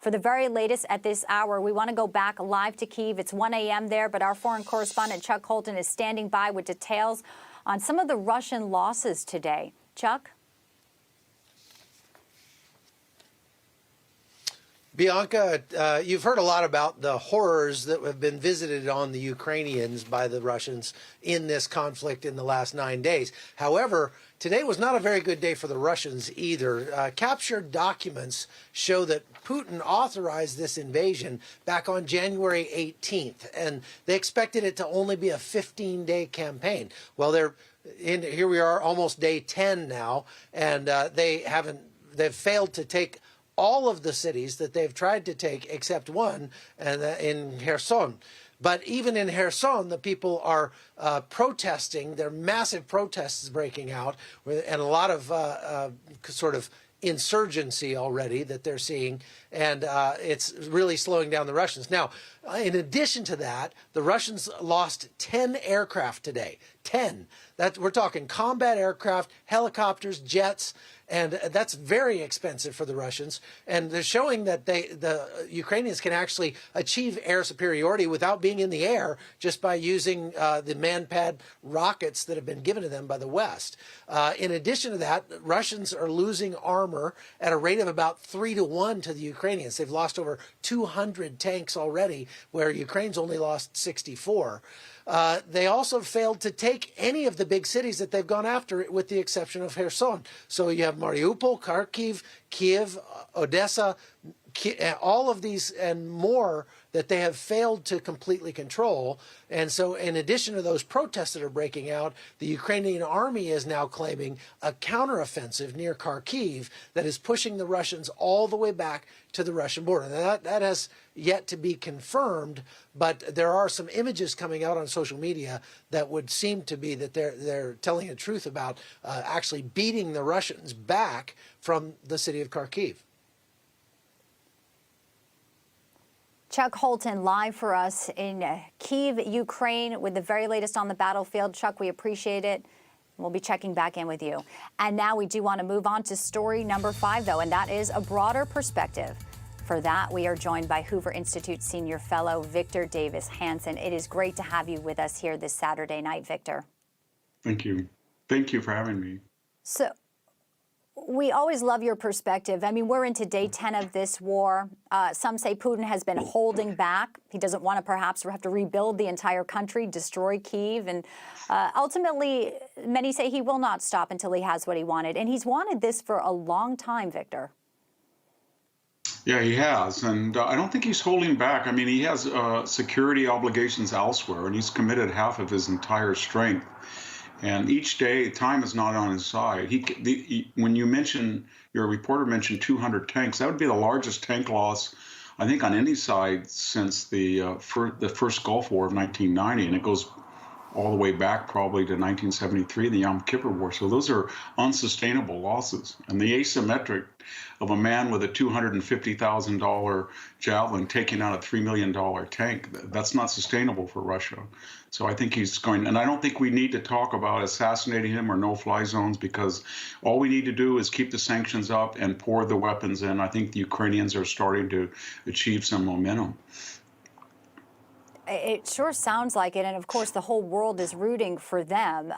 For the very latest at this hour, we want to go back live to Kyiv. It's 1 a.m. there, but our foreign correspondent Chuck Holton is standing by with details on some of the Russian losses today. Chuck? Bianca, you've heard a lot about the horrors that have been visited on the Ukrainians by the Russians in this conflict in the last 9 days. However, today was not a very good day for the Russians either. Captured documents show that Putin authorized this invasion back on January 18th, and they expected it to only be a 15-day campaign. Well, here we are, almost day 10 now, and they've failed to take all of the cities that they've tried to take except one, and in Kherson. But even in Kherson, the people are protesting. There are massive protests breaking out, and a lot of sort of insurgency already that they're seeing, and it's really slowing down the Russians. Now, in addition to that, the Russians lost 10 aircraft today. 10. We're talking combat aircraft, helicopters, jets, and that's very expensive for the Russians. And they're showing that the Ukrainians can actually achieve air superiority without being in the air, just by using the man-pad rockets that have been given to them by the West. In addition to that, Russians are losing armor at a rate of about 3-to-1 to the Ukrainians. They've lost over 200 tanks already, where Ukraine's only lost 64. They also failed to take any of the big cities that they've gone after, with the exception of Kherson. So you have Mariupol, Kharkiv, Kiev, Odessa, all of these and more that they have failed to completely control. And so in addition to those protests that are breaking out, the Ukrainian army is now claiming a counteroffensive near Kharkiv that is pushing the Russians all the way back to the Russian border. Now, that has yet to be confirmed, but there are some images coming out on social media that would seem to be that they're telling the truth about actually beating the Russians back from the city of Kharkiv. Chuck Holton live for us in Kyiv, Ukraine, with the very latest on the battlefield. Chuck, we appreciate it. We'll be checking back in with you. And now we do want to move on to story number 5, though, and that is a broader perspective. For that, we are joined by Hoover Institute Senior Fellow Victor Davis Hanson. It is great to have you with us here this Saturday night, Victor. Thank you. Thank you for having me. So, we always love your perspective. I mean, we're into day 10 of this war. Some say Putin has been holding back. He doesn't want to perhaps have to rebuild the entire country, destroy Kyiv. And ultimately, many say he will not stop until he has what he wanted. And he's wanted this for a long time, Victor. Yeah, he has. And I don't think he's holding back. I mean, he has security obligations elsewhere, and he's committed half of his entire strength. And each day, time is not on his side. When your reporter mentioned 200 tanks, that would be the largest tank loss, I think, on any side since the first Gulf War of 1990, and it goes all the way back probably to 1973, the Yom Kippur War. So those are unsustainable losses. And the asymmetric of a man with a $250,000 javelin taking out a $3 million tank, that's not sustainable for Russia. So I think he's going, and I don't think we need to talk about assassinating him or no-fly zones, because all we need to do is keep the sanctions up and pour the weapons in. I think the Ukrainians are starting to achieve some momentum. It sure sounds like it. And of course, the whole world is rooting for them.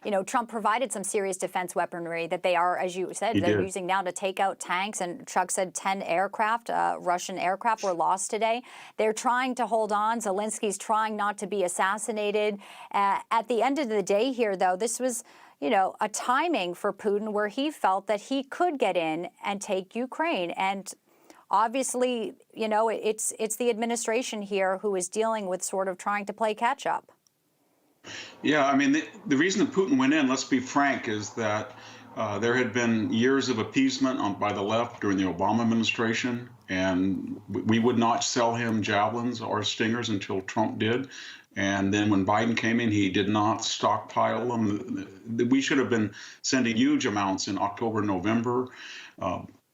You know, Trump provided some serious defense weaponry that they are, as you said, they're using now to take out tanks. And Chuck said 10 aircraft, Russian aircraft, were lost today. They're trying to hold on. Zelensky's trying not to be assassinated. At the end of the day here, though, this was, you know, a timing for Putin where he felt that he could get in and take Ukraine. And obviously, you know, it's the administration here who is dealing with sort of trying to play catch up. Yeah, I mean, the reason that Putin went in, let's be frank, is that there had been years of appeasement by the left during the Obama administration, and we would not sell him javelins or stingers until Trump did. And then when Biden came in, he did not stockpile them. We should have been sending huge amounts in October, November.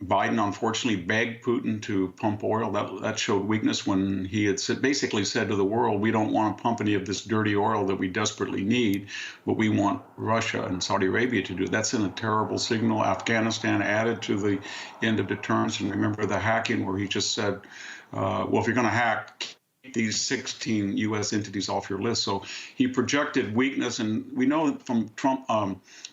Biden unfortunately begged Putin to pump oil. That showed weakness when he had basically said to the world, we don't want to pump any of this dirty oil that we desperately need, but we want Russia and Saudi Arabia to do it. That's in a terrible signal. Afghanistan added to the end of deterrence. And remember the hacking where he just said, well, if you're going to hack, these 16 U.S. entities off your list. So he projected weakness, and we know from Trump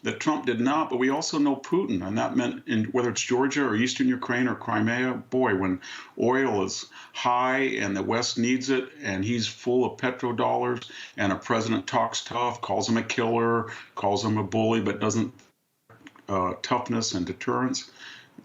that Trump did not, but we also know Putin, and that meant whether it's Georgia or Eastern Ukraine or Crimea, boy, when oil is high and the West needs it, and he's full of petrodollars, and a president talks tough, calls him a killer, calls him a bully, but doesn't toughness and deterrence,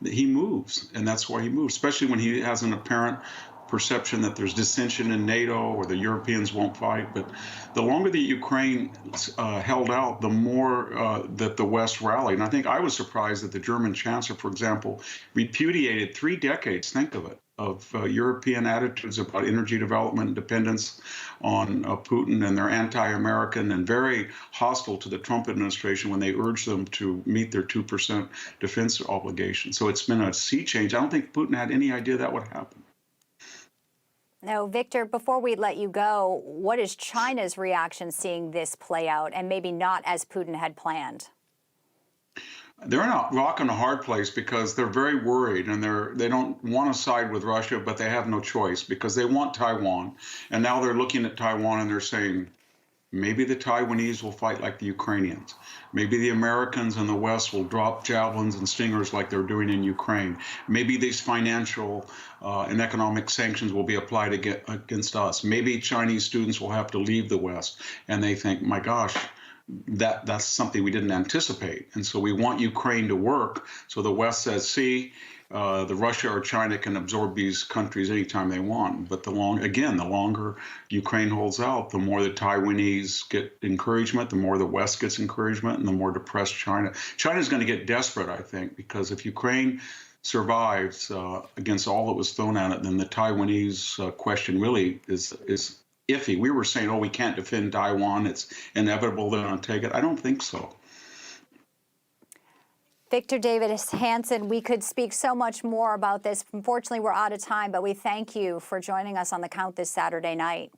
he moves, and that's why he moves, especially when he has an apparent perception that there's dissension in NATO or the Europeans won't fight. But the longer that Ukraine held out, the more that the West rallied. And I think I was surprised that the German chancellor, for example, repudiated 3 decades, think of it, of European attitudes about energy development and dependence on Putin, and they're anti-American and very hostile to the Trump administration when they urged them to meet their 2% defense obligation. So it's been a sea change. I don't think Putin had any idea that would happen. Now, Victor, before we let you go, what is China's reaction seeing this play out and maybe not as Putin had planned? They're in a rock and a hard place because they're very worried, and they don't want to side with Russia, but they have no choice because they want Taiwan. And now they're looking at Taiwan and they're saying, maybe the Taiwanese will fight like the Ukrainians. Maybe the Americans and the West will drop javelins and stingers like they're doing in Ukraine. Maybe these financial and economic sanctions will be applied against us. Maybe Chinese students will have to leave the West. And they think, my gosh, that's something we didn't anticipate. And so we want Ukraine to work. So the West says, see, the Russia or China can absorb these countries anytime they want. But the longer Ukraine holds out, the more the Taiwanese get encouragement, the more the West gets encouragement, and the more depressed China. China's going to get desperate, I think, because if Ukraine survives against all that was thrown at it, then the Taiwanese question really is iffy. We were saying, oh, we can't defend Taiwan. It's inevitable they're going to take it. I don't think so. Victor Davis Hanson, we could speak so much more about this. Unfortunately, we're out of time, but we thank you for joining us on The Count this Saturday night.